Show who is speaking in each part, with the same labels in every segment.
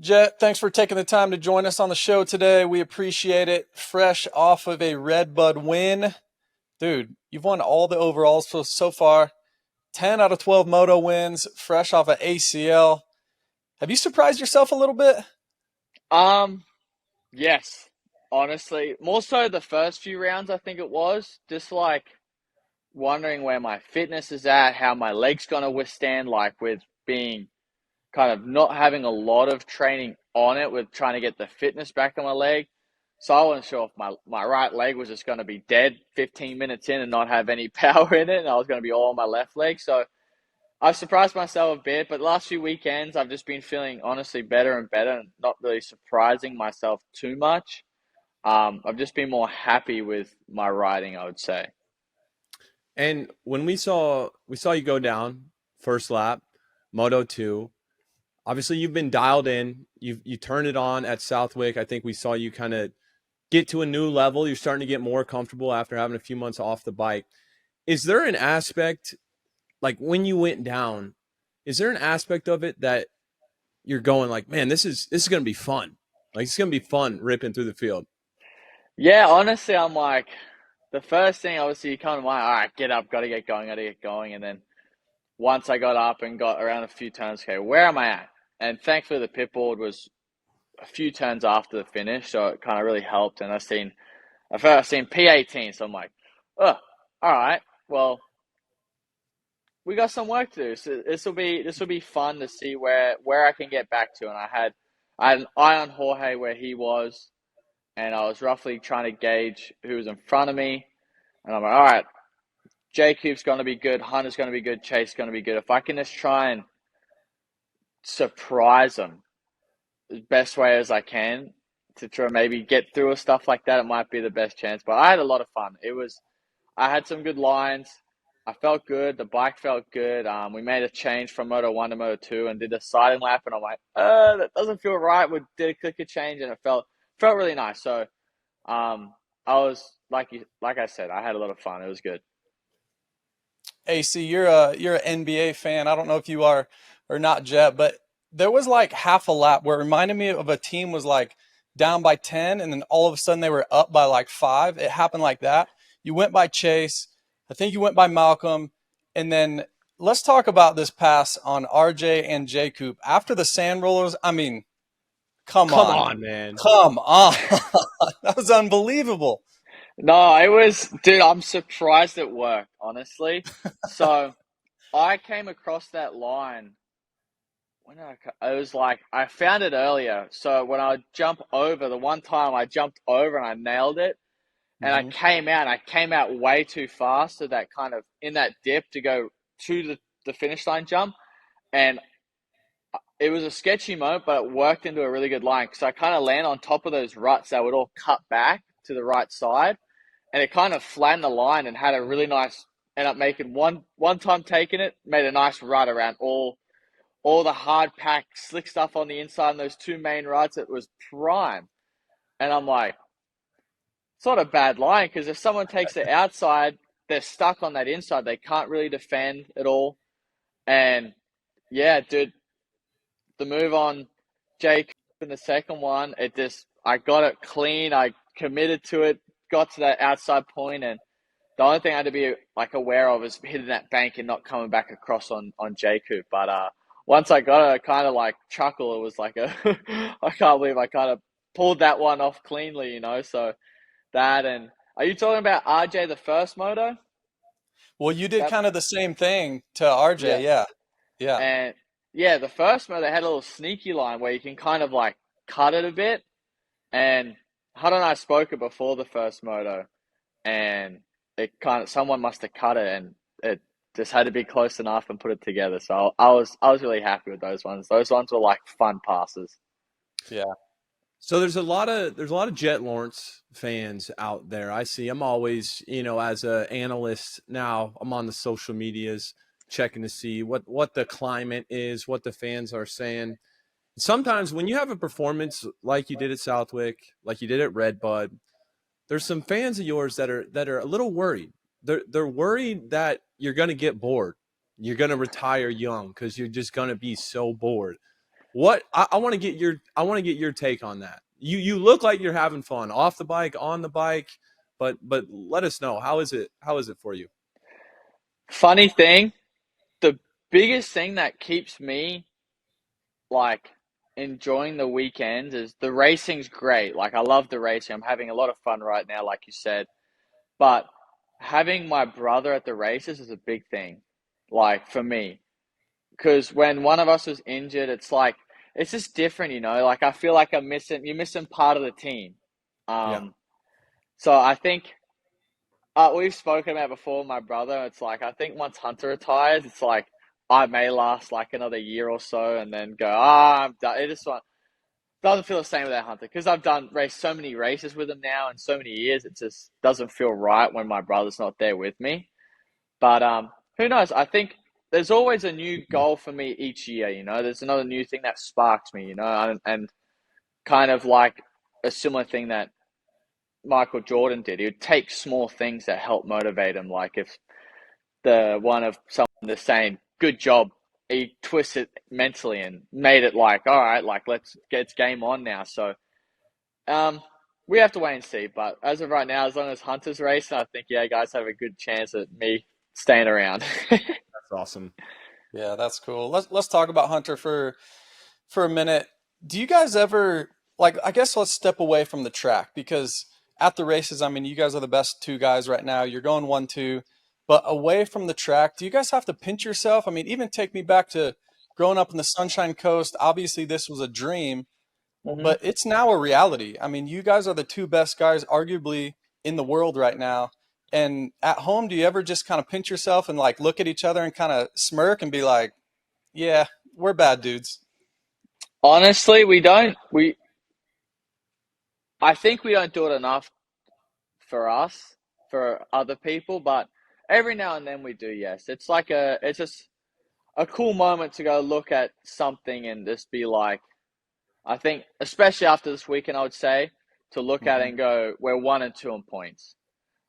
Speaker 1: Jett, thanks for taking the time to join us on the show today. We appreciate it. Fresh off of a Redbud win. Dude, you've won all the overalls so far. 10 out of 12 moto wins, fresh off of ACL. Have you surprised yourself a little bit?
Speaker 2: Um, yes. Honestly, more so the first few rounds, I think it was. Just like wondering where my fitness is at, how my leg's gonna withstand, like with being kind of not having a lot of training on it, with trying to get the fitness back on my leg. So I wasn't sure if my right leg was just gonna be dead 15 minutes in and not have any power in it, and I was gonna be all on my left leg. So I've surprised myself a bit, but the last few weekends I've just been feeling honestly better and better and not really surprising myself too much. I've just been more happy with my riding, I would say.
Speaker 3: And when we saw you go down first lap, Moto 2, obviously you've been dialed in. You turned it on at Southwick. I think we saw you kind of get to a new level. You're starting to get more comfortable after having a few months off the bike. Is there an aspect, like when you went down, is there an aspect of it that you're going like, man, this is going to be fun. Like it's going to be fun ripping through the field.
Speaker 2: Yeah, honestly, I'm like, the first thing obviously you come to mind, all right, get up, gotta get going. And then once I got up and got around a few turns, okay, where am I at? And thankfully the pit board was a few turns after the finish, so it kind of really helped. And I seen P18, so I'm like, oh, all right, well, we got some work to do. So this will be fun to see where I can get back to. And I had an eye on Jorge where he was, and I was roughly trying to gauge who was in front of me. And I'm like, all right, Jacob's going to be good, Hunter's going to be good, Chase going to be good. If I can just try and surprise them the best way as I can to try and maybe get through or stuff like that, it might be the best chance. But I had a lot of fun. I had some good lines. I felt good. The bike felt good. We made a change from Moto 1 to Moto 2 and did a siding lap, and I'm like, that doesn't feel right. We did a clicker change, and it felt really nice. So, I was like I said, I had a lot of fun. It was good.
Speaker 1: AC, you're an NBA fan. I don't know if you are or not, Jett, but there was like half a lap where it reminded me of a team was like down by 10 and then all of a sudden they were up by like 5. It happened like that. You went by Chase. I think you went by Malcolm. And then let's talk about this pass on RJ and Jacob after the sand rollers. I mean, come
Speaker 3: Come
Speaker 1: on.
Speaker 3: on, man.
Speaker 1: Come on. That was unbelievable.
Speaker 2: No, it was, dude, I'm surprised it worked, honestly. So I came across that line when I was like, I found it earlier. So when I jump over, the one time I jumped over and I nailed it, and
Speaker 1: Hmm.
Speaker 2: I came out way too fast to that kind of in that dip to go to the finish line jump. And it was a sketchy moment, but it worked into a really good line because I kind of land on top of those ruts that would all cut back to the right side, and it kind of flattened the line and had a really nice. End up making one time taking it, made a nice rut around all the hard pack slick stuff on the inside and those two main ruts. It was prime, and I'm like, it's not a bad line because if someone takes the outside, they're stuck on that inside. They can't really defend at all. And yeah, dude, the move on Jake in the second one, I got it clean. I committed to it, got to that outside point, and the only thing I had to be like aware of is hitting that bank and not coming back across on Jacob. But once I got it, I kind of like chuckle. It was like a, I can't believe I kind of pulled that one off cleanly, you know. So that and are you talking about RJ the first moto?
Speaker 1: Well, you did
Speaker 2: That
Speaker 1: kind of the same thing to
Speaker 2: Yeah,
Speaker 1: RJ. Yeah. Yeah.
Speaker 2: and yeah, the first moto had a little sneaky line where you can kind of like cut it a bit. And Hud and I spoke it before the first moto, and it kind of someone must have cut it, and it just had to be close enough and put it together. So I was really happy with those ones. Those ones were like fun passes.
Speaker 1: Yeah.
Speaker 3: So there's a lot of Jett Lawrence fans out there. I see. I'm always, as a analyst now, I'm on the social medias checking to see what the climate is, what the fans are saying. Sometimes when you have a performance like you did at Southwick, like you did at Redbud, there's some fans of yours that are a little worried. They're worried that you're going to get bored. You're going to retire young because you're just going to be so bored. I want to get your take on that. You look like you're having fun off the bike, on the bike, but let us know, how is it for you?
Speaker 2: Funny thing, the biggest thing that keeps me like enjoying the weekends is the racing's great. Like I love the racing. I'm having a lot of fun right now, like you said. But having my brother at the races is a big thing, like for me. Because when one of us was injured, it's like it's just different, you know. Like I feel like you're missing part of the team.
Speaker 3: Yeah.
Speaker 2: Um, so I think we've spoken about before, my brother. It's like I think once Hunter retires, it's like I may last like another year or so, and then go, I'm done. It just doesn't feel the same without Hunter because I've done race so many races with him now in so many years. It just doesn't feel right when my brother's not there with me. But who knows? I think there's always a new goal for me each year. You know, there's another new thing that sparks me. You know, and kind of like a similar thing that Michael Jordan did. He would take small things that help motivate him. Like if the one of someone just saying "good job," he twisted it mentally and made it like, all right, like let's get game on now. So um, we have to wait and see. But as of right now, as long as Hunter's racing, I think yeah, guys have a good chance at me staying around.
Speaker 3: That's awesome.
Speaker 1: Yeah, that's cool. Let's talk about Hunter for a minute. Do you guys ever like I guess let's step away from the track because at the races, I mean, you guys are the best two guys right now. You're going 1-2, but away from the track, do you guys have to pinch yourself? I mean, even take me back to growing up in the Sunshine Coast. Obviously, this was a dream,
Speaker 2: hmm
Speaker 1: but it's now a reality. I mean, you guys are the two best guys arguably in the world right now. And at home, do you ever just kind of pinch yourself and like look at each other and kind of smirk and be like, "Yeah, we're bad dudes."
Speaker 2: Honestly, we don't. I think we don't do it enough for us, for other people, but every now and then we do. Yes, it's just a cool moment to go look at something and just be like, I think, especially after this weekend, I would say to look at it
Speaker 1: Mhm.
Speaker 2: and go, we're 1-2 on points.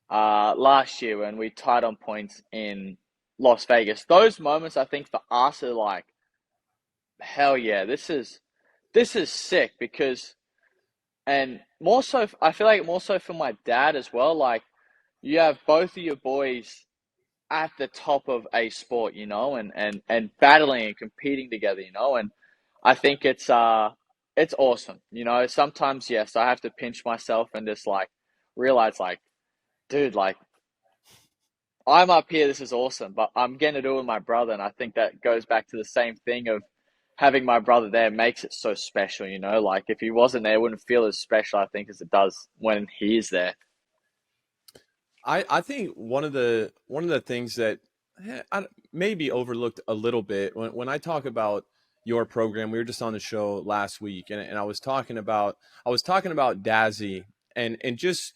Speaker 2: Last year when we tied on points in Las Vegas, those moments I think for us are like, hell yeah, this is sick because, and more so, I feel like more so for my dad as well. Like you have both of your boys at the top of a sport, you know, and battling and competing together, you know, and I think it's awesome. You know, sometimes yes, I have to pinch myself and just like realize like, dude, like I'm up here, this is awesome, but I'm getting to do it with my brother, and I think that goes back to the same thing of having my brother there makes it so special, you know, like if he wasn't there, it wouldn't feel as special, I think, as it does when he is there.
Speaker 3: I think one of the things that maybe overlooked a little bit when I talk about your program. We were just on the show last week, and I was talking about Dazzy and just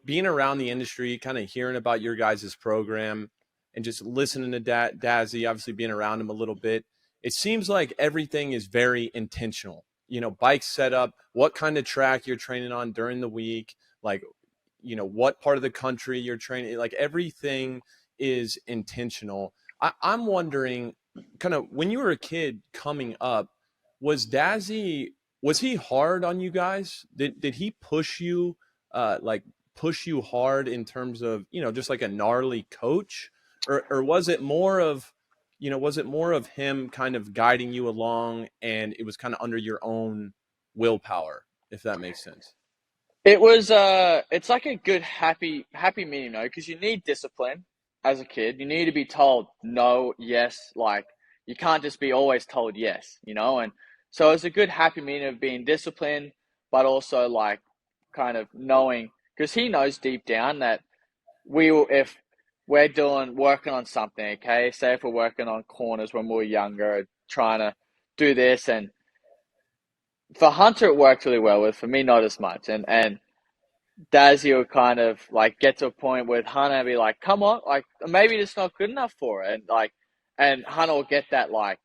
Speaker 3: being around the industry, kind of hearing about your guys' program, and just listening to Dazzy. Obviously, being around him a little bit, it seems like everything is very intentional. Bike setup, what kind of track you're training on during the week, like what part of the country you're training, like everything is intentional. I'm wondering, kind of when you were a kid coming up, was Dazzy, was he hard on you guys? Did he push you, like push you hard in terms of just like a gnarly coach, or was it more of him kind of guiding you along, and it was kind of under your own willpower, if that makes sense?
Speaker 2: It's like a good happy medium, you know, because you need discipline as a kid. You need to be told no, yes, like you can't just be always told yes, you know. And so it's a good happy medium of being disciplined, but also like kind of knowing because he knows deep down that we will if we're doing working on something, okay. Say if we're working on corners when we were younger, trying to do this, and for Hunter it worked really well with. For me, not as much, and Dazzy will kind of like get to a point with Hunter and be like, "Come on, like maybe it's not good enough for it," and like, and Hunter will get that like,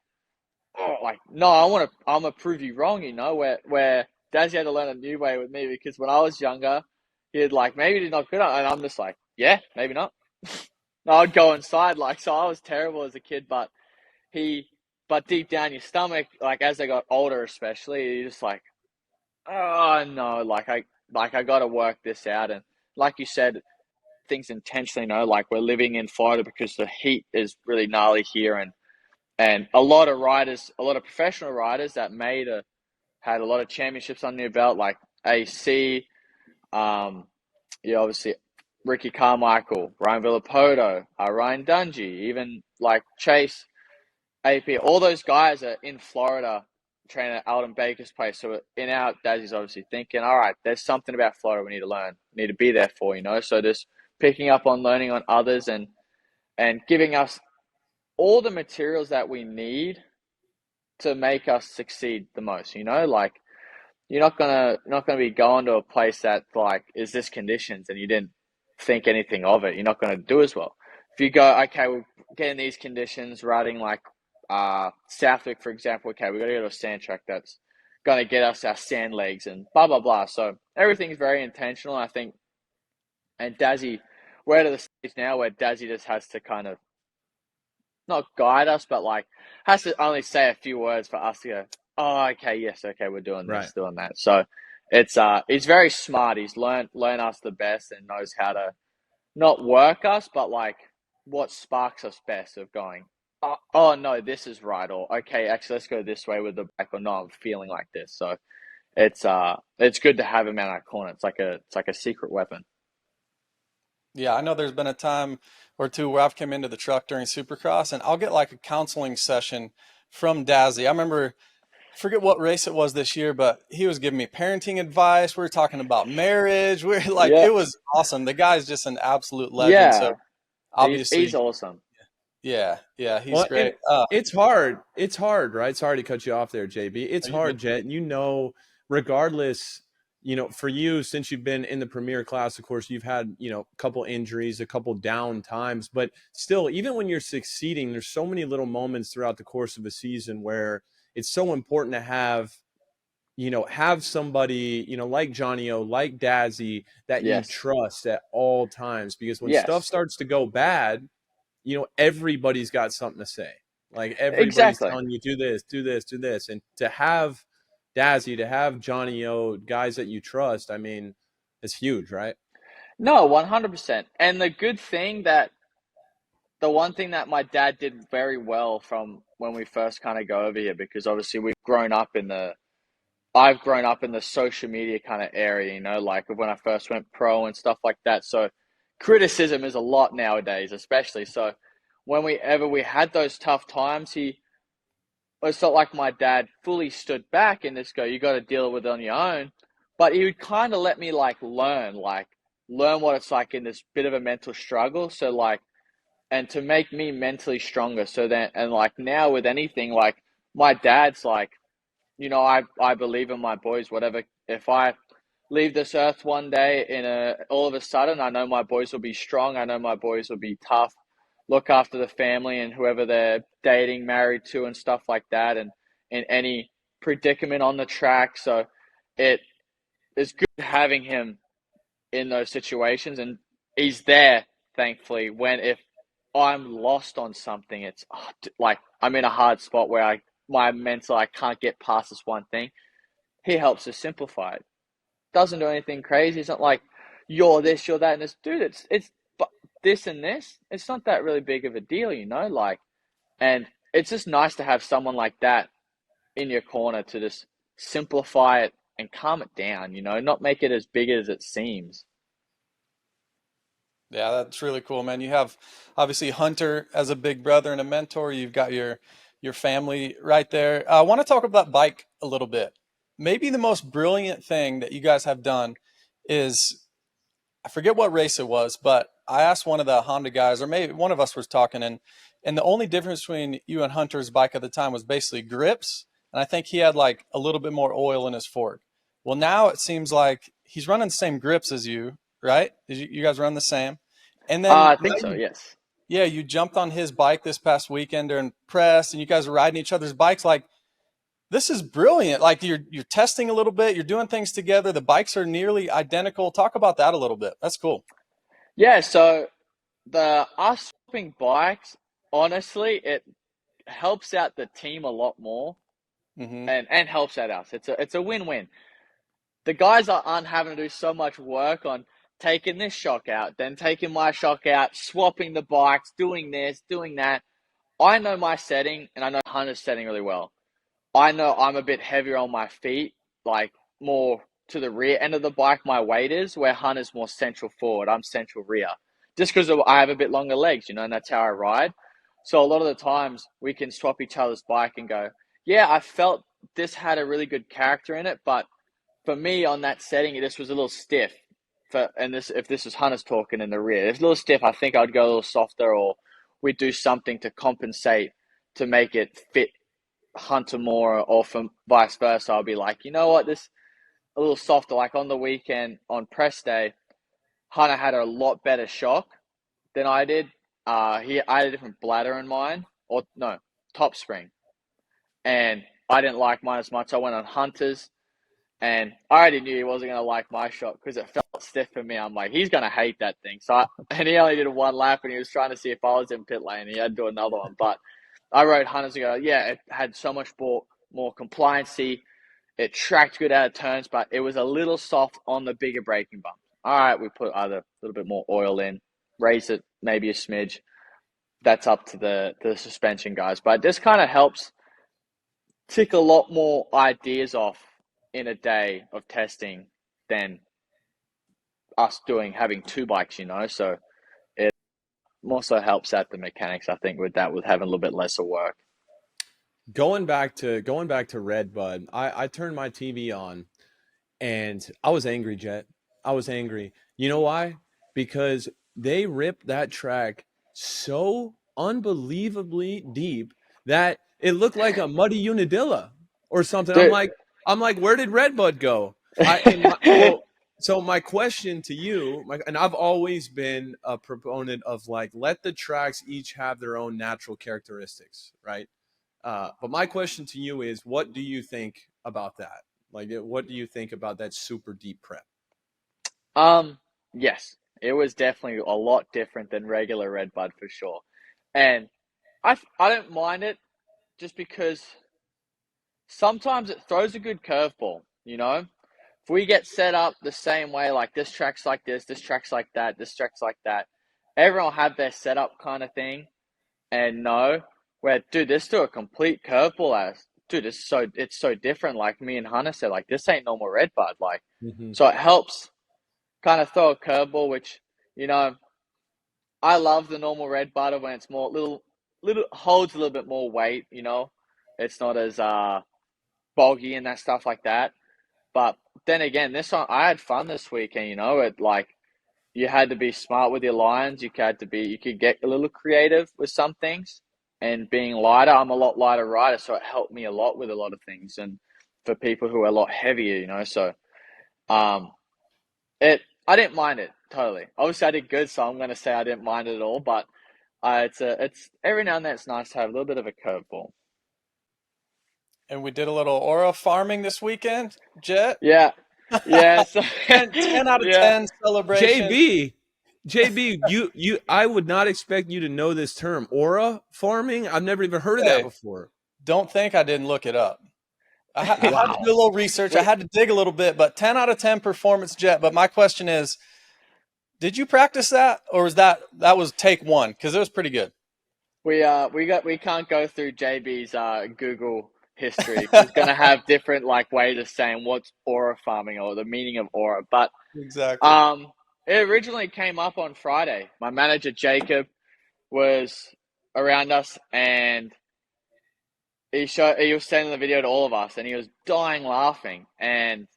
Speaker 2: "Oh, like no, I'm gonna prove you wrong," you know, where Dazzy had to learn a new way with me because when I was younger, he'd like maybe it's not good enough, and I'm just like, yeah, maybe not. No, I'd go inside like, so I was terrible as a kid, he, but deep down your stomach, like as they got older, especially, you're just like, oh no, like I got to work this out. And like you said, things intentionally, like we're living in Florida because the heat is really gnarly here, and a lot of riders, a lot of professional riders that had a lot of championships on their belt, like AC, obviously Ricky Carmichael, Ryan Villapoto, Ryan Dungey, even like Chase, AP, all those guys are in Florida training at Alden Baker's place. So in our Dazzy's obviously thinking, all right, there's something about Florida we need to learn, we need to be there for, So just picking up on learning on others and giving us all the materials that we need to make us succeed the most, like you're not gonna be going to a place that like is this conditions and you didn't think anything of it. You're not gonna do as well. If you go, okay, we're getting these conditions, riding like Southwick, for example, okay, we gotta go to a sand track that's gonna get us our sand legs and blah blah blah. So everything's very intentional, I think. And Dazzy, we're at the stage now where Dazzy just has to kind of not guide us, but like has to only say a few words for us to go, oh, okay, yes, okay, we're doing
Speaker 3: Right.
Speaker 2: this, doing that. So he's very smart. He's learned us the best and knows how to not work us, but like what sparks us best of going, oh no, this is right, or okay, actually let's go this way with the bike, or no, I'm feeling like this. So it's good to have him in our corner. It's like a secret weapon.
Speaker 1: Yeah, I know there's been a time or two where I've come into the truck during Supercross and I'll get like a counseling session from Dazzy. I remember, forget what race it was this year, but he was giving me parenting advice. We were talking about marriage. We're like,
Speaker 2: Yeah,
Speaker 1: it was awesome. The guy's just an absolute legend. So
Speaker 2: yeah, he's
Speaker 1: obviously,
Speaker 2: awesome.
Speaker 1: yeah, yeah, he's
Speaker 3: Well, and
Speaker 1: great.
Speaker 3: it's hard. It's hard, right? Sorry to cut you off there, JB. It's
Speaker 1: Are you good?
Speaker 3: hard, Jet. Regardless, for you, since you've been in the premier class, of course, you've had, a couple injuries, a couple down times, but still, even when you're succeeding, there's so many little moments throughout the course of a season where it's so important to have somebody, like Johnny O, like Dazzy, that you
Speaker 2: Yes,
Speaker 3: trust at all times, because when stuff
Speaker 2: yes,
Speaker 3: starts to go bad, everybody's got something to say. Like everybody's
Speaker 2: exactly.
Speaker 3: telling you, do this, do this, do this. And to have Dazzy, to have Johnny O, guys that you trust, I mean, it's huge, right?
Speaker 2: No, 100%. And the one thing that my dad did very well from when we first kind of go over here, because obviously I've grown up in the social media kind of area, like when I first went pro and stuff like that. So criticism is a lot nowadays, especially. So whenever we had those tough times, it's not like my dad fully stood back and just go, you got to deal with it on your own. But he would kind of let me learn what it's like in this bit of a mental struggle. So and to make me mentally stronger. So then, and like now with anything, like my dad's like, I believe in my boys, whatever. If I leave this earth one day all of a sudden, I know my boys will be strong. I know my boys will be tough, look after the family and whoever they're dating, married to, and stuff like that. And in any predicament on the track. So it is good having him in those situations. And he's there, thankfully, if I'm lost on something, it's like I'm in a hard spot where I can't get past this one thing. He helps us simplify it. Doesn't do anything crazy. It's not like you're this, you're that, and this. Dude, it's this and this. It's not that really big of a deal, and it's just nice to have someone like that in your corner to just simplify it and calm it down, not make it as big as it seems.
Speaker 1: Yeah, that's really cool, man. You have obviously Hunter as a big brother and a mentor. You've got your family right there. I want to talk about that bike a little bit. Maybe the most brilliant thing that you guys have done is, I forget what race it was, but I asked one of the Honda guys, or maybe one of us was talking, and the only difference between you and Hunter's bike at the time was basically grips, and I think he had like a little bit more oil in his fork. Well, now it seems like he's running the same grips as you, right? You guys run the same, and then
Speaker 2: I
Speaker 1: now
Speaker 2: think so,
Speaker 1: you,
Speaker 2: yes.
Speaker 1: yeah, you jumped on his bike this past weekend during press, and you guys are riding each other's bikes. Like, this is brilliant. Like, you're testing a little bit, you're doing things together. The bikes are nearly identical. Talk about that a little bit. That's cool.
Speaker 2: Yeah, so the us swapping bikes, honestly, helps out the team a lot more,
Speaker 1: Hmm.
Speaker 2: and helps out us. It's a win-win. The guys aren't having to do so much work on taking this shock out, then taking my shock out, swapping the bikes, doing this, doing that. I know my setting, and I know Hunter's setting really well. I know I'm a bit heavier on my feet, like more to the rear end of the bike, my weight is, where Hunter's more central forward. I'm central rear. Just because I have a bit longer legs, and that's how I ride. So a lot of the times we can swap each other's bike and go, yeah, I felt this had a really good character in it, but for me on that setting, this was a little stiff. If this was Hunter's talking in the rear, it's a little stiff. I think I'd go a little softer, or we'd do something to compensate to make it fit Hunter more, or from vice versa. I'll be like, you know what, this a little softer. Like on the weekend on press day, Hunter had a lot better shock than I did. I had a different bladder in mine, or no, top spring, and I didn't like mine as much. I went on Hunter's, and I already knew he wasn't going to like my shot because it felt stiff for me. I'm like, he's going to hate that thing. And he only did one lap, and he was trying to see if I was in pit lane. He had to do another one. But I rode Hunters and go, yeah, it had so much more compliancy. It tracked good out of turns, but it was a little soft on the bigger braking bumps. All right, we put either a little bit more oil in, raise it maybe a smidge. That's up to the suspension guys. But this kind of helps tick a lot more ideas off in a day of testing than us having two bikes, So it also helps out the mechanics, I think, with having a little bit less of work.
Speaker 3: Going back to Redbud, I turned my TV on and I was angry, Jett. I was angry. You know why? Because they ripped that track so unbelievably deep that it looked like a muddy Unadilla or something. I'm
Speaker 2: Dude,
Speaker 3: like, I'm like, where did Redbud go? So my question to you, and I've always been a proponent of like let the tracks each have their own natural characteristics, right? But my question to you is, what do you think about that? Like, what do you think about that super deep prep?
Speaker 2: yes, it was definitely a lot different than regular Redbud for sure. And I don't mind it just because sometimes it throws a good curveball. If we get set up the same way, like this track's like this track's like that, this track's like that, everyone will have their setup kind of thing and know where, dude, this threw a complete curveball at us. Dude, it's so different. Like me and Hunter said, like this ain't normal Redbud. Like,
Speaker 3: Mm-hmm.
Speaker 2: so it helps kind of throw a curveball, which, you know, I love the normal Redbud when it's more little holds a little bit more weight. It's not as bulky and that stuff like that. But then again, this one I had fun this weekend. It like you had to be smart with your lines. You could get a little creative with some things. And being lighter, I'm a lot lighter rider, so it helped me a lot with a lot of things. And for people who are a lot heavier, so um, I didn't mind it totally. Obviously, I did good, so I'm going to say I didn't mind it at all. But it's every now and then it's nice to have a little bit of a curveball.
Speaker 1: And we did a little aura farming this weekend, Jet.
Speaker 2: Yeah, yeah, so,
Speaker 1: 10 out of
Speaker 2: yeah.
Speaker 1: 10 celebration.
Speaker 3: JB, I would not expect you to know this term, aura farming. I've never even heard of that
Speaker 1: Hey,
Speaker 3: before.
Speaker 1: don't think I didn't look it up. I had to
Speaker 3: Wow.
Speaker 1: do a little research. I had to dig a little bit, but 10 out of 10 performance, Jet. But my question is, did you practice that, or was that was take one? Because it was pretty good.
Speaker 2: We can't go through JB's Google history because it's gonna have different like ways of saying what's aura farming or the meaning of aura. But
Speaker 1: Exactly.
Speaker 2: um, it originally came up on Friday. My manager Jacob was around us, and he was sending the video to all of us, and he was dying laughing, and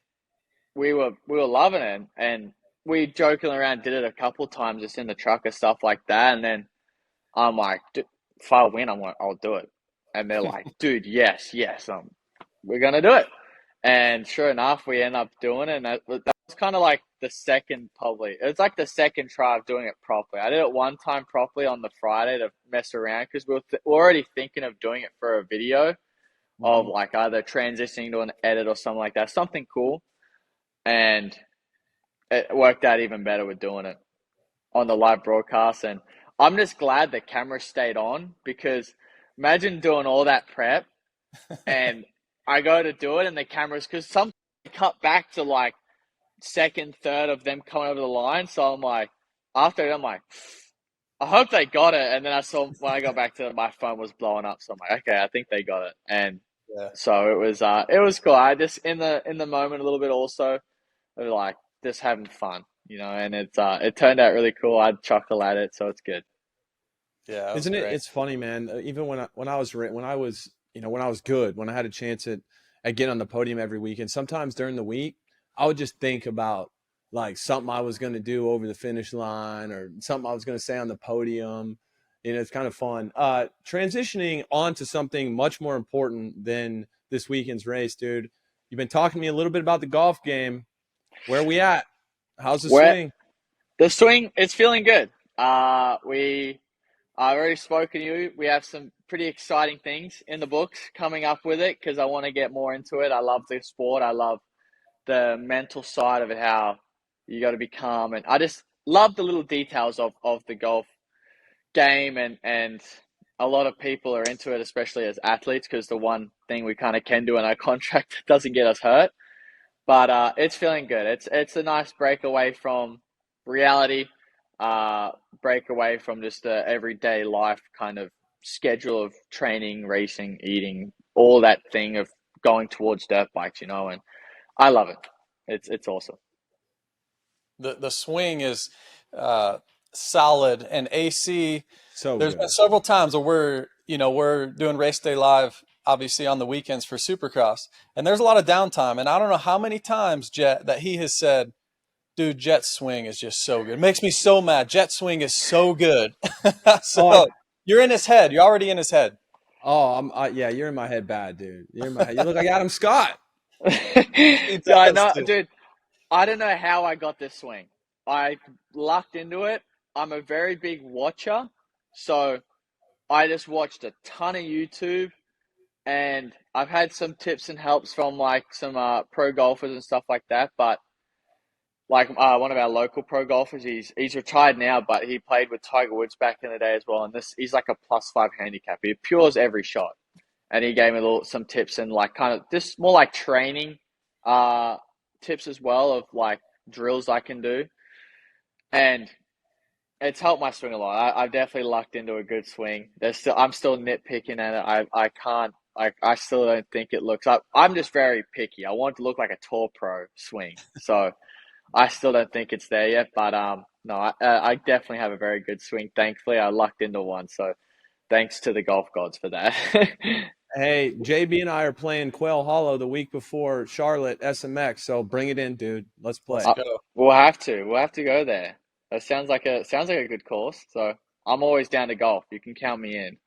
Speaker 2: we were loving it, and we joking around did it a couple times just in the truck and stuff like that, and then I'm like, if I win, I'll do it. And they're like, dude, yes, we're gonna do it. And sure enough, we end up doing it. And that was kind of like the second, probably. It was like the second try of doing it properly. I did it one time properly on the Friday to mess around because we're already thinking of doing it for a video of
Speaker 3: Mhm.
Speaker 2: like either transitioning to an edit or something like that, something cool. And it worked out even better with doing it on the live broadcast. And I'm just glad the camera stayed on because imagine doing all that prep and I go to do it and the cameras, because some cut back to like second, third of them coming over the line. So I'm like, after it, I'm like, I hope they got it. And then I saw when I got back to it, my phone was blowing up. So I'm like, okay, I think they got it. And
Speaker 1: Yeah.
Speaker 2: so it was cool. I just in the moment a little bit also like just having fun, and it turned out really cool. I chuckled at it, so it's good.
Speaker 1: Yeah, that was
Speaker 3: Isn't it?
Speaker 1: great.
Speaker 3: It's funny, man. Even when I was good, when I had a chance at getting on the podium every week, and sometimes during the week, I would just think about like something I was going to do over the finish line or something I was going to say on the podium. It's kind of fun. Transitioning on to something much more important than this weekend's race, dude. You've been talking to me a little bit about the golf game. Where are we at? How's the
Speaker 2: Where
Speaker 3: swing?
Speaker 2: the swing, it's feeling good. I've already spoken to you. We have some pretty exciting things in the books coming up with it because I want to get more into it. I love the sport. I love the mental side of it, how you got to be calm. And I just love the little details of the golf game. And a lot of people are into it, especially as athletes, because the one thing we kind of can do in our contract doesn't get us hurt. But it's feeling good. It's a nice break away from reality, break away from just the everyday life kind of schedule of training, racing, eating, all that thing of going towards dirt bikes, and I love it. It's awesome.
Speaker 1: The swing is uh, solid, and AC.
Speaker 3: So
Speaker 1: There's been
Speaker 3: good.
Speaker 1: several times where we're doing race day live, obviously on the weekends for Supercross, and there's a lot of downtime. And I don't know how many times Jet that he has said, "Dude, Jet swing is just so good. It makes me so mad. Jet swing is so good."
Speaker 3: Oh, I,
Speaker 1: So you're in his head. You're already in his head.
Speaker 3: Oh, yeah, you're in my head bad, dude. You're in my head. You look like Adam Scott.
Speaker 1: He
Speaker 2: So I
Speaker 1: does
Speaker 2: know,
Speaker 1: too.
Speaker 2: dude. I don't know how I got this swing. I lucked into it. I'm a very big watcher, so I just watched a ton of YouTube, and I've had some tips and helps from like some pro golfers and stuff like that. But like one of our local pro golfers, he's retired now, but he played with Tiger Woods back in the day as well. And he's like a +5 handicap. He pures every shot, and he gave me some tips and like kind of just more like training uh tips as well of like drills I can do, and it's helped my swing a lot. I've definitely lucked into a good swing. I'm still nitpicking at it. I can't. I still don't think it looks. I'm just very picky. I want it to look like a tour pro swing. So I still don't think it's there yet. But no, I definitely have a very good swing. Thankfully, I lucked into one. So thanks to the golf gods for that.
Speaker 3: Hey, JB and I are playing Quail Hollow the week before Charlotte SMX, so bring it in, dude. Let's
Speaker 1: Let's
Speaker 3: play.
Speaker 1: go.
Speaker 2: We'll have to. We'll have to go there. That sounds like a good course. So I'm always down to golf. You can count me in.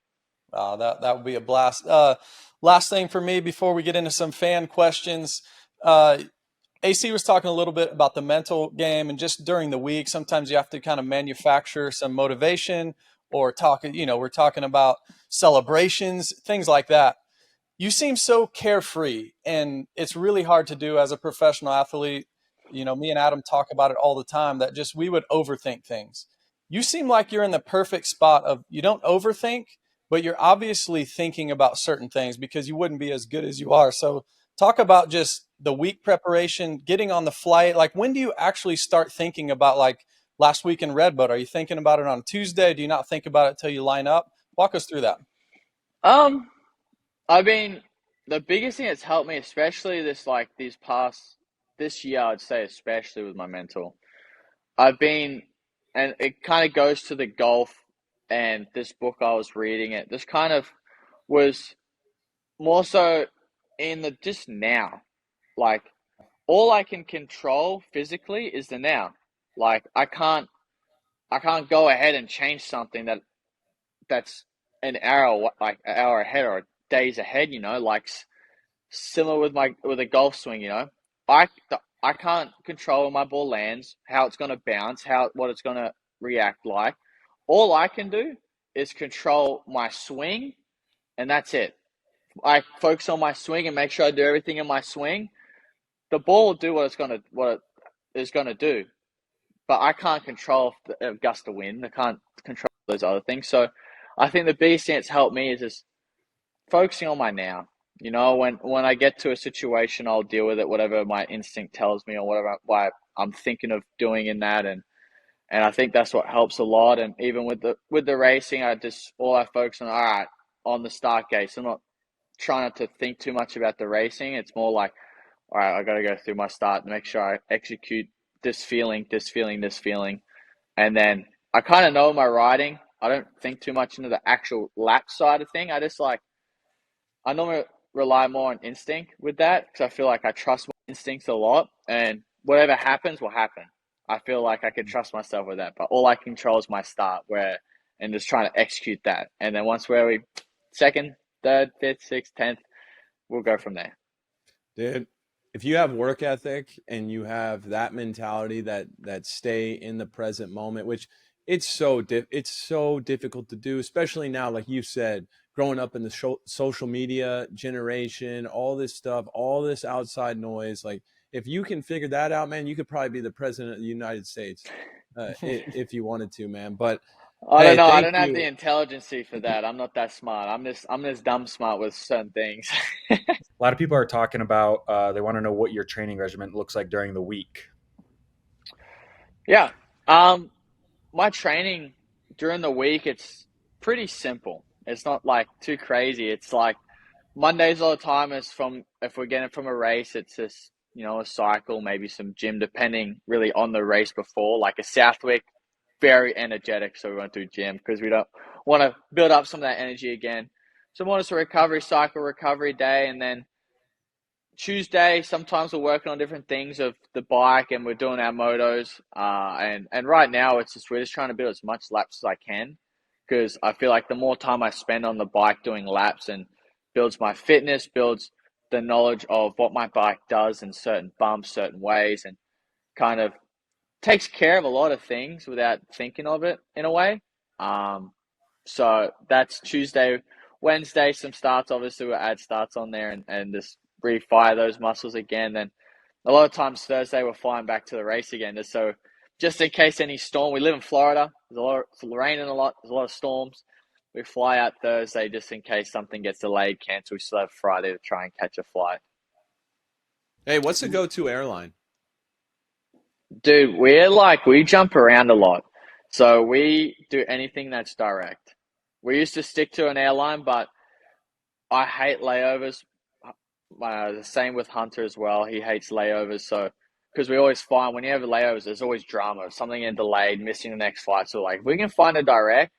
Speaker 1: That would be a blast. Last thing for me before we get into some fan questions. AC was talking a little bit about the mental game, and just during the week, sometimes you have to kind of manufacture some motivation or we're talking about celebrations, things like that. You seem so carefree, and it's really hard to do as a professional athlete. Me and Adam talk about it all the time that just we would overthink things. You seem like you're in the perfect spot of you don't overthink, but you're obviously thinking about certain things because you wouldn't be as good as you are. So talk about just the week preparation, getting on the flight. Like, when do you actually start thinking about, like, last week in Redbud? Are you thinking about it on Tuesday? Do you not think about it till you line up? Walk us through that.
Speaker 2: Um, I mean, the biggest thing that's helped me, especially this year, I'd say, especially with my mental, I've been, and it kind of goes to the golf and this book I was reading. It this kind of was more so in the just now. Like, all I can control physically is the now. Like, I can't go ahead and change something that's an hour ahead or days ahead. Like similar with a golf swing. I I can't control where my ball lands, how it's going to bounce, what it's going to react like. All I can do is control my swing, and that's it. I focus on my swing and make sure I do everything in my swing. The ball will do what it is gonna do, but I can't control a gust of wind. I can't control those other things. So I think the biggest thing that's helped me is just focusing on my now. You know, when I get to a situation, I'll deal with it, whatever my instinct tells me or whatever why I'm thinking of doing in that, and I think that's what helps a lot. And even with the racing, all I focus on. All right, on the start gate. So I'm not trying not to think too much about the racing. It's more like, all right, I got to go through my start and make sure I execute this feeling, this feeling, this feeling, and then I kind of know my riding. I don't think too much into the actual lap side of thing. I normally rely more on instinct with that because I feel like I trust my instincts a lot, and whatever happens will happen. I feel like I can trust myself with that, but all I control is my start, and just trying to execute that. And then once where we second, third, fifth, sixth, 10th, we'll go from there.
Speaker 3: Dude, if you have work ethic and you have that mentality that stay in the present moment, which it's so difficult to do, especially now, like you said, growing up in the social media generation, all this stuff, all this outside noise. Like, if you can figure that out, man, you could probably be the president of the United States, if you wanted to, man. But
Speaker 2: I don't
Speaker 3: hey,
Speaker 2: know. I
Speaker 3: thank
Speaker 2: don't have the
Speaker 3: you.
Speaker 2: intelligence for that. I'm not that smart. I'm just dumb smart with certain things.
Speaker 4: A lot of people are talking about they want to know what your training regimen looks like during the week.
Speaker 2: Yeah. My training during the week, it's pretty simple. It's not like too crazy. It's like Mondays all the time is from, if we're getting from a race, it's just, a cycle, maybe some gym, depending really on the race before. Like a Southwick, very energetic, so we won't do gym because we don't want to build up some of that energy again. So more just a recovery cycle, recovery day, and then Tuesday, sometimes we're working on different things of the bike and we're doing our motos. And right now we're just trying to build as much laps as I can because I feel like the more time I spend on the bike doing laps and builds my fitness, builds the knowledge of what my bike does in certain bumps, certain ways, and kind of takes care of a lot of things without thinking of it in a way. So that's Tuesday. Wednesday, some starts. Obviously, we'll add starts on there and just refire those muscles again. Then a lot of times Thursday, we're flying back to the race again. Just in case any storm, we live in Florida. It's raining a lot. There's a lot of storms. We fly out Thursday just in case something gets delayed, cancelled. We still have Friday to try and catch a flight.
Speaker 3: Hey, what's the go-to airline?
Speaker 2: Dude, we jump around a lot. So we do anything that's direct. We used to stick to an airline, but I hate layovers. The same with Hunter as well. He hates layovers. So, because we always find when you have layovers, there's always drama. Something getting delayed, missing the next flight. So, like, if we can find a direct,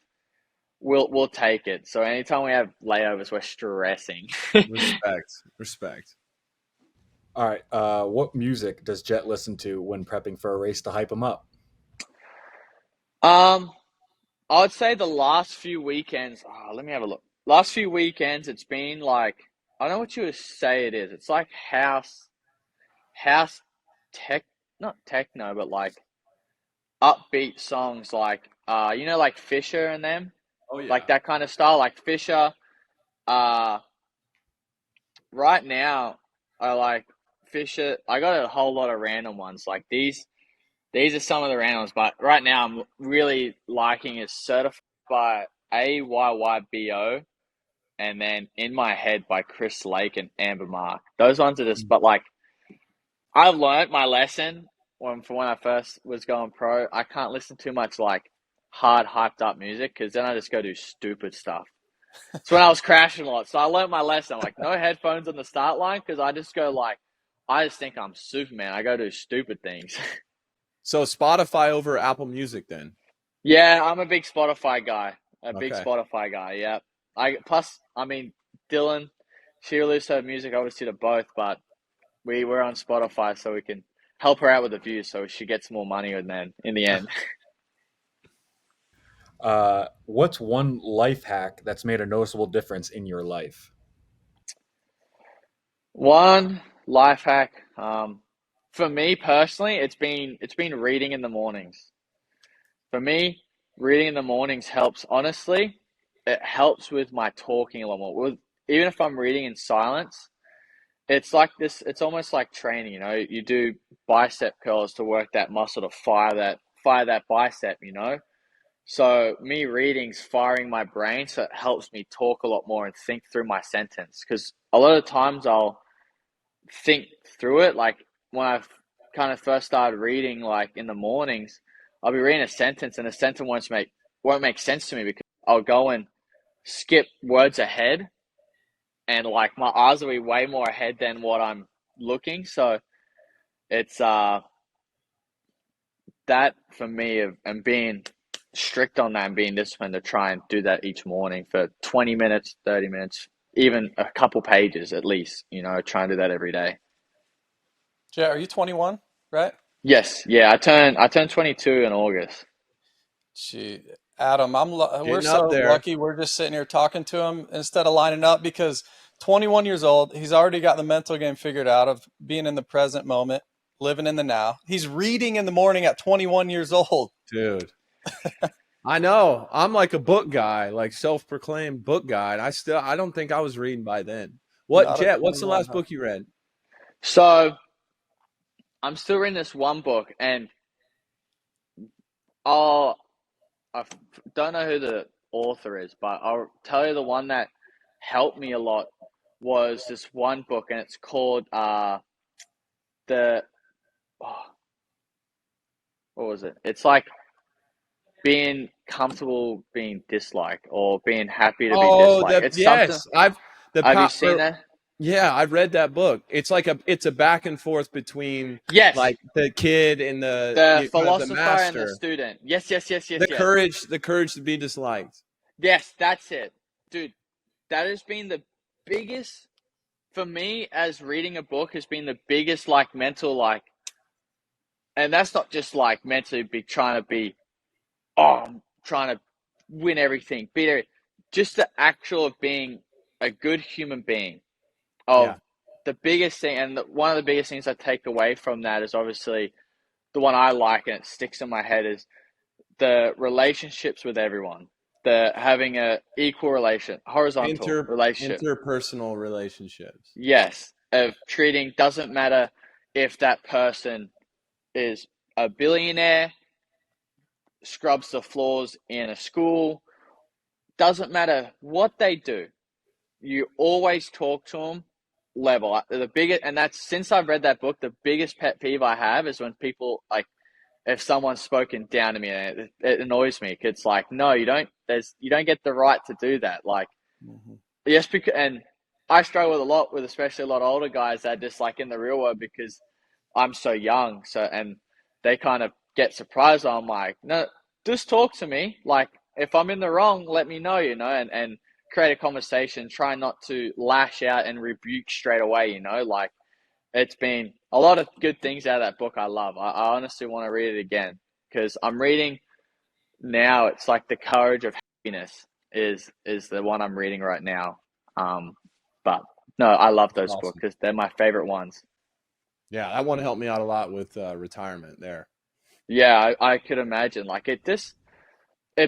Speaker 2: we'll take it. So, anytime we have layovers, we're stressing.
Speaker 3: Respect.
Speaker 4: All right. What music does Jett listen to when prepping for a race to hype him up?
Speaker 2: I would say the last few weekends. Let me have a look. Last few weekends, it's been like, I don't know what you would say it is. It's like house tech, not techno, but like upbeat songs, like like Fisher and them,
Speaker 3: Oh yeah.
Speaker 2: like that kind of style, like Fisher. Uh, right now, I like Fisher. I got a whole lot of random ones. Like these are some of the randoms, but right now I'm really liking is Certified by AYYBO, and then In My Head by Chris Lake and Amber Mark. Those ones are just, but like, I've learned my lesson from when I first was going pro. I can't listen too much like hard hyped up music because then I just go do stupid stuff. So when I was crashing a lot, so I learned my lesson. I'm like, no headphones on the start line because I just go like, I just think I'm Superman. I go do stupid things.
Speaker 3: So Spotify over Apple Music then?
Speaker 2: Yeah, I'm a big Spotify guy.
Speaker 3: Okay.
Speaker 2: Yeah. I mean, Dylan, she released her music obviously to both, but we were on Spotify so we can help her out with the views so she gets more money in the end.
Speaker 4: What's one life hack that's made a noticeable difference in your life?
Speaker 2: One life hack, for me personally, it's been reading in the mornings. For me, reading in the mornings helps. Honestly, it helps with my talking a lot more. Even if I'm reading in silence, it's like this. It's almost like training. You do bicep curls to work that muscle to fire that bicep. So me reading's firing my brain, so it helps me talk a lot more and think through my sentence. Because a lot of times I'll think through it. Like when I kind of first started reading, like in the mornings, I'll be reading a sentence and the sentence won't make sense to me because I'll go and skip words ahead, and like my eyes will be way more ahead than what I'm looking. So it's that for me and being strict on that and being disciplined to try and do that each morning for 20 minutes, 30 minutes, even a couple pages at least, try and do that every day.
Speaker 1: Jett, are you 21, right?
Speaker 2: Yes, yeah, I turned 22 in August.
Speaker 1: Gee, Adam, we're
Speaker 3: Getting up
Speaker 1: so
Speaker 3: there.
Speaker 1: lucky. We're just sitting here talking to him instead of lining up because 21 years old, he's already got the mental game figured out of being in the present moment, living in the now. He's reading in the morning at 21 years old.
Speaker 3: Dude. I know. I'm like a book guy, like self-proclaimed book guy. And I don't think I was reading by then. What,
Speaker 1: Not at
Speaker 3: Jet? What's the
Speaker 1: 21,
Speaker 3: last
Speaker 1: huh?
Speaker 3: book you read?
Speaker 2: So I'm still reading this one book, and I'll I don't know who the author is, but I'll tell you the one that helped me a lot was this one book, and it's called the oh, what was it? It's like being comfortable being disliked or being happy to be
Speaker 3: Oh,
Speaker 2: disliked. It's something.
Speaker 3: yes. I've the
Speaker 2: Have you
Speaker 3: power.
Speaker 2: seen that?
Speaker 3: Yeah, I've read that book. It's a back and forth between
Speaker 2: Yes,
Speaker 3: like the kid and
Speaker 2: the
Speaker 3: kind of the
Speaker 2: philosopher and the
Speaker 3: master.
Speaker 2: student. Yes, yes, yes, yes,
Speaker 3: The
Speaker 2: yes.
Speaker 3: courage to be disliked.
Speaker 2: Yes, that's it, dude. That has been the biggest for me as reading a book has been the biggest like mental like, and that's not just like mentally be trying to be, oh, I'm trying to win everything, beat everything. Just the actual of being a good human being.
Speaker 3: Yeah.
Speaker 2: Of the biggest thing, and one of the biggest things I take away from that is obviously the one I like and it sticks in my head is the relationships with everyone. The having a equal horizontal relationship.
Speaker 3: Interpersonal relationships.
Speaker 2: Yes, of treating doesn't matter if that person is a billionaire, scrubs the floors in a school, doesn't matter what they do. You always talk to them level. The biggest, and that's since I've read that book, the biggest pet peeve I have is when people like if someone's spoken down to me, it annoys me. It's like, no, you don't get the right to do that. Like,
Speaker 3: Mhm.
Speaker 2: yes, because and I struggle with a lot with especially a lot of older guys that just like in the real world because I'm so young. So and they kind of get surprised. I'm like, no, just talk to me. Like if I'm in the wrong, let me know. And create a conversation. Try not to lash out and rebuke straight away. Like it's been a lot of good things out of that book. I love. I honestly want to read it again because I'm reading now. It's like the courage of happiness is the one I'm reading right now. Um, but no, I love
Speaker 3: That's
Speaker 2: those books
Speaker 3: awesome.
Speaker 2: because they're my favorite ones.
Speaker 3: Yeah, that one helped me out a lot with retirement there.
Speaker 2: Yeah, I could imagine. Like it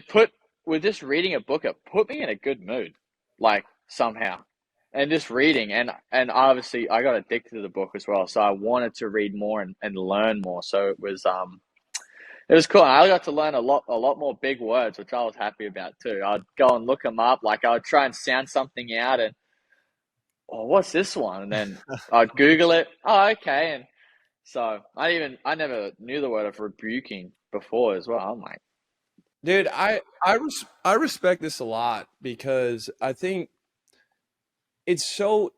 Speaker 2: put with just reading a book, it put me in a good mood, like somehow, and just reading and obviously I got addicted to the book as well, so I wanted to read more and learn more. So it was cool. And I got to learn a lot more big words, which I was happy about too. I'd go and look them up, like I would try and sound something out, and oh, what's this one? And then I'd Google it. Oh, okay, and so I never knew the word of rebuking before as well. I'm like,
Speaker 3: Dude, I respect this a lot because I think it's so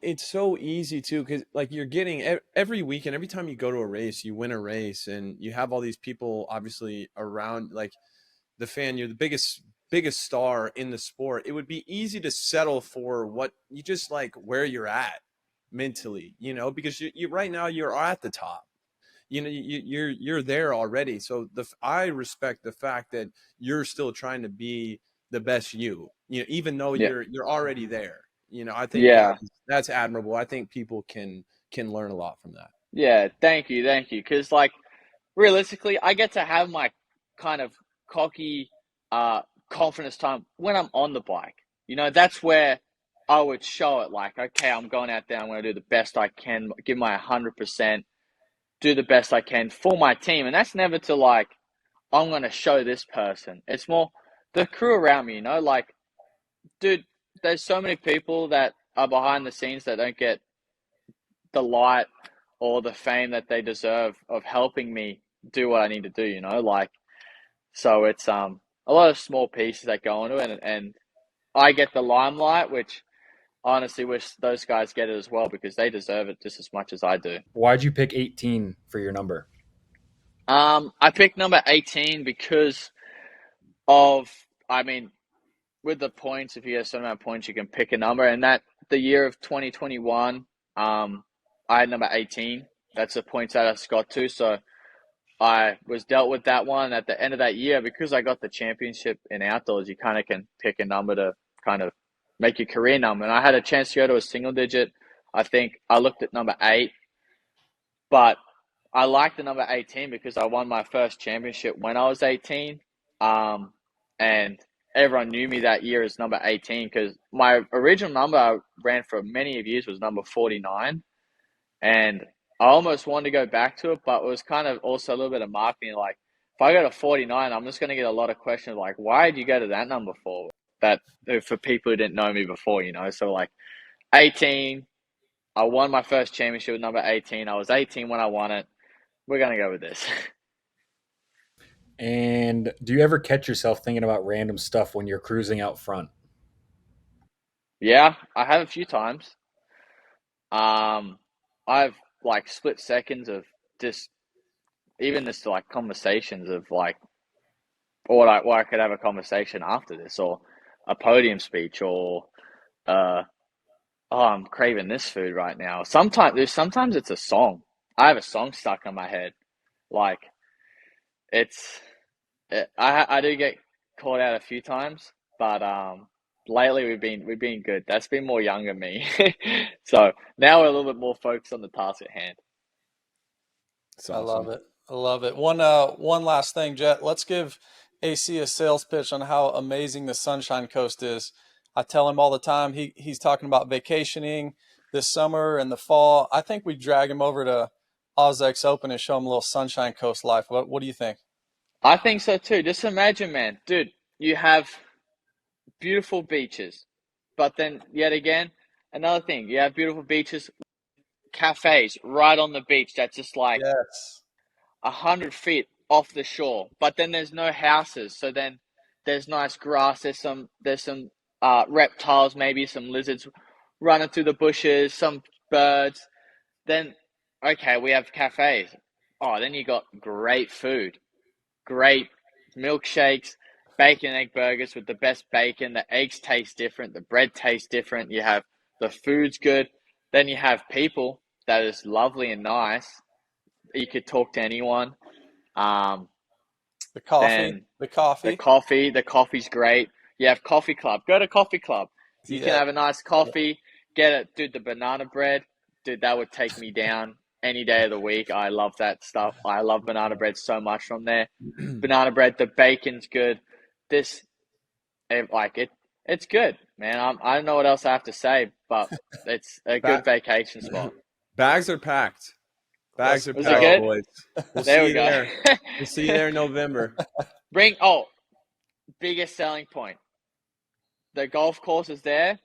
Speaker 3: easy too because like you're getting every weekend, every time you go to a race, you win a race, and you have all these people obviously around like the fan. You're the biggest star in the sport. It would be easy to settle for what you just like where you're at mentally, because you right now you're at the top. You're there already. So I respect the fact that you're still trying to be the best even though
Speaker 2: yeah,
Speaker 3: you're already there. I think
Speaker 2: yeah.
Speaker 3: that's admirable. I think people can learn a lot from that.
Speaker 2: Yeah, thank you, thank you. Because like realistically, I get to have my kind of cocky, confidence time when I'm on the bike. That's where I would show it. Like, okay, I'm going out there. I'm going to do the best I can, give my 100%, do the best I can for my team. And that's never to like, I'm going to show this person. It's more the crew around me, you know, like, dude, there's so many people that are behind the scenes that don't get the light or the fame that they deserve of helping me do what I need to do, you know, like, so it's a lot of small pieces that go into it, and I get the limelight, which I honestly wish those guys get it as well because they deserve it just as much as I do.
Speaker 4: Why'd you pick 18 for your number?
Speaker 2: I picked number 18 because of, I mean, with the points, if you get a certain amount of points, you can pick a number. And that the year of 2021, I had number 18. That's the points that I got to. So I was dealt with that one at the end of that year because I got the championship in outdoors. You kind of can pick a number to kind of make your career number. And I had a chance to go to a single digit. I think I looked at number 8, but I like the number 18 because I won my first championship when I was 18. And everyone knew me that year as number 18 because my original number I ran for many of years was number 49. And I almost wanted to go back to it, but it was kind of also a little bit of marketing. Like, if I go to 49, I'm just going to get a lot of questions like, why did you go to that number for? That for people who didn't know me before, you know? So, like, 18, I won my first championship with number 18. I was 18 when I won it. We're going to go with this.
Speaker 4: And do you ever catch yourself thinking about random stuff when you're cruising out front?
Speaker 2: Yeah, I have a few times. I've like split seconds of just even just like conversations of like, or I could have a conversation after this, or a podium speech, or uh, oh, I'm craving this food right now. Sometimes it's a song. I have a song stuck in my head. Like it's, I do get called out a few times, but lately we've been good. That's been more younger me. So now we're a little bit more focused on the task at hand.
Speaker 3: It's
Speaker 1: I love
Speaker 3: awesome.
Speaker 1: it. I love it. One last thing, Jet. Let's give AC a sales pitch on how amazing the Sunshine Coast is. I tell him all the time. He's talking about vacationing this summer and the fall. I think we drag him over to OzX Open and show him a little Sunshine Coast life. What do you think?
Speaker 2: I think so too. Just imagine, man, dude, you have beautiful beaches, but then yet again, another thing, you have beautiful beaches, cafes right on the beach that's just like
Speaker 1: Yes.
Speaker 2: 100 feet off the shore, but then there's no houses. So then there's nice grass. There's some reptiles, maybe some lizards running through the bushes, some birds. Then okay, we have cafes. Oh, then you got great food, great milkshakes, bacon and egg burgers with the best bacon. The eggs taste different. The bread tastes different. You have the food's good. Then you have people that is lovely and nice. You could talk to anyone. Um,
Speaker 1: The coffee.
Speaker 2: then
Speaker 1: The coffee.
Speaker 2: the coffee's great. You have coffee club. Go to coffee club. You can
Speaker 1: Yeah.
Speaker 2: have a nice coffee. Get it, dude. The banana bread, dude. That would take me down any day of the week. I love that stuff. I love banana bread so much from there. Banana bread. The bacon's good. This, like it. It's good, man. I don't know what else I have to say, but it's a good
Speaker 3: Ba-
Speaker 2: vacation spot.
Speaker 3: Bags are packed.
Speaker 1: Let's
Speaker 3: Bags are
Speaker 2: Was it
Speaker 3: packed,
Speaker 1: go.
Speaker 2: good?
Speaker 3: boys. We'll
Speaker 2: There
Speaker 3: see
Speaker 2: we
Speaker 3: you
Speaker 2: go.
Speaker 3: there. We'll see you there in November.
Speaker 2: Bring biggest selling point. The golf courses there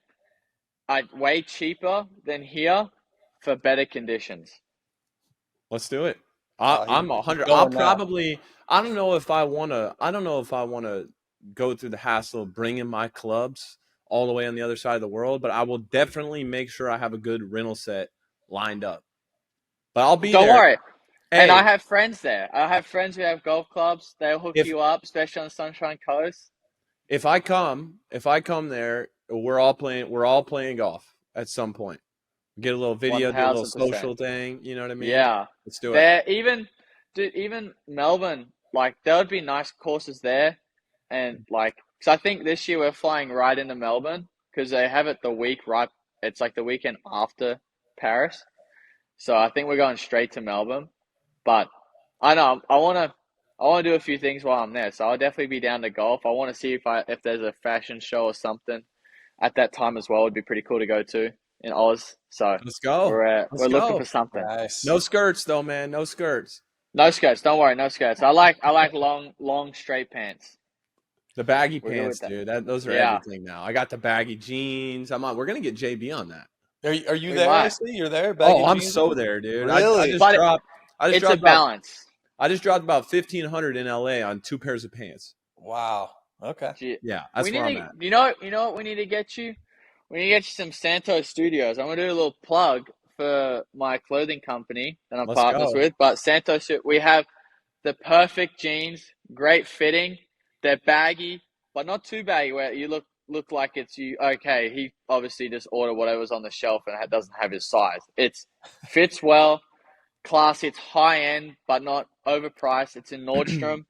Speaker 2: are way cheaper than here for better conditions.
Speaker 3: Let's do it.
Speaker 1: Oh,
Speaker 3: I'm
Speaker 1: he's
Speaker 3: 100. I'll
Speaker 1: going now.
Speaker 3: probably. I don't know if I want to. I don't know if I want to go through the hassle of bringing my clubs all the way on the other side of the world, but I will definitely make sure I have a good rental set lined up. But I'll be
Speaker 2: Don't
Speaker 3: there.
Speaker 2: worry. And I
Speaker 3: Hey,
Speaker 2: have friends there. I have friends who have golf clubs. They'll hook
Speaker 3: if
Speaker 2: you up, especially on the Sunshine Coast.
Speaker 3: if I come there, we're all playing golf at some point. Get a little video, do a little
Speaker 2: 1000%.
Speaker 3: social thing. You know what I mean?
Speaker 2: Yeah.
Speaker 3: Let's do it.
Speaker 2: There, even Melbourne, like, there would be nice courses there. And, like, because I think this year we're flying right into Melbourne because they have it the week right. It's like the weekend after Paris. So I think we're going straight to Melbourne. But I know I wanna do a few things while I'm there. So I'll definitely be down to golf. I want to see if there's a fashion show or something at that time as well. It'd be pretty cool to go to in Oz. So
Speaker 3: Let's go.
Speaker 2: we're
Speaker 3: Let's
Speaker 2: looking for
Speaker 3: go.
Speaker 2: something.
Speaker 1: Nice.
Speaker 3: No skirts though, man. No skirts.
Speaker 2: No skirts. Don't worry. No skirts. I like long straight pants.
Speaker 3: The baggy
Speaker 2: We're good
Speaker 3: pants,
Speaker 2: with that.
Speaker 3: dude. Those are
Speaker 2: Yeah.
Speaker 3: everything now. I got the baggy jeans. We're gonna get JB on that.
Speaker 1: Are you
Speaker 2: We
Speaker 1: there,
Speaker 2: might.
Speaker 1: AC? You're there? Baggy
Speaker 3: Oh, I'm
Speaker 1: jeans?
Speaker 3: so there, dude.
Speaker 1: Really?
Speaker 2: But
Speaker 3: I just
Speaker 2: it's a
Speaker 3: dropped about
Speaker 2: balance.
Speaker 3: I just dropped about 1,500 in LA on 2 pairs of pants.
Speaker 1: Wow. Okay.
Speaker 3: Yeah, that's
Speaker 2: We
Speaker 3: where I'm
Speaker 2: need
Speaker 3: at.
Speaker 2: to, you know what we need to get you? We need to get you some Santos Studios. I'm gonna do a little plug for my clothing company that I'm
Speaker 3: Let's
Speaker 2: partners
Speaker 3: go.
Speaker 2: with. But Santos, we have the perfect jeans, great fitting. They're baggy, but not too baggy where you look like it's you. Okay, he obviously just ordered whatever's on the shelf and it doesn't have his size. It's fits well, classy. It's high end, but not overpriced. It's in Nordstrom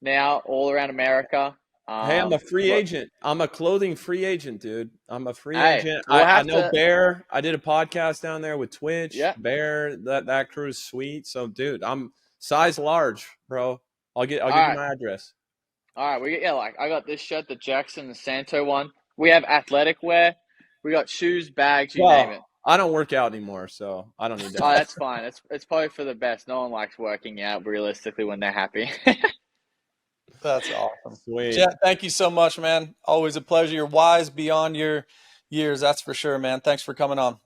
Speaker 2: now, all around America.
Speaker 3: Hey, I'm a free
Speaker 2: Look,
Speaker 3: agent. I'm a clothing free agent, dude. I'm a free
Speaker 2: hey,
Speaker 3: agent.
Speaker 2: we'll
Speaker 3: I
Speaker 2: have
Speaker 3: know
Speaker 2: to.
Speaker 3: Bear. I did a podcast down there with Twitch.
Speaker 2: Yeah.
Speaker 3: Bear, that crew is sweet. So, dude, I'm size large, bro. I'll
Speaker 2: All
Speaker 3: give you
Speaker 2: right.
Speaker 3: my address.
Speaker 2: All right. Like I got this shirt, the Jackson, the Santo one. We have athletic wear. We got shoes, bags, you name it.
Speaker 3: Well, I don't work out anymore, so I don't need
Speaker 2: Oh,
Speaker 3: that.
Speaker 2: that's fine. It's probably for the best. No one likes working out realistically when they're happy.
Speaker 1: That's awesome.
Speaker 3: Sweet.
Speaker 1: Jett, thank you so much, man. Always a pleasure. You're wise beyond your years, that's for sure, man. Thanks for coming on.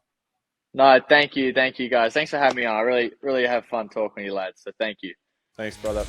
Speaker 2: No, thank you guys. Thanks for having me on. I really have fun talking to you lads. So thank you.
Speaker 3: Thanks, brother.